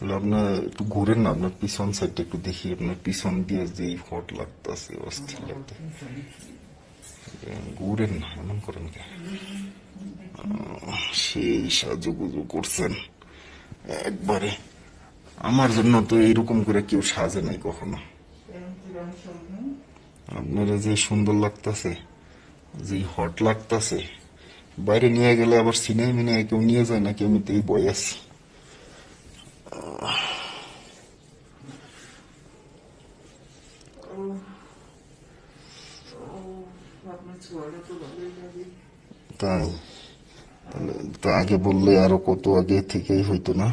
আসলে আপনার একটু ঘুরেন না, আপনার পিছন সাইডটা একটু দেখি, আপনার পিছন দিয়ে যে হট লাগতেছে, অস্থির লাগতে। ঘুরেন না, এমন করেন কে? সেই সাজুগুজু করছেন একবারে। আমার জন্য তো এইরকম করে কেউ সাজে নাই কখনো। আপনারা যে সুন্দর লাগতেছে, যে হট লাগতেছে, বাইরে নিয়ে গেলে আবার সিনেমা মিনে কেউ নিয়ে যায় নাকি, আমি তো এই বই আছি। তাই? তাহলে তো আগে বললে আরো কত আগে থেকেই হইতো না?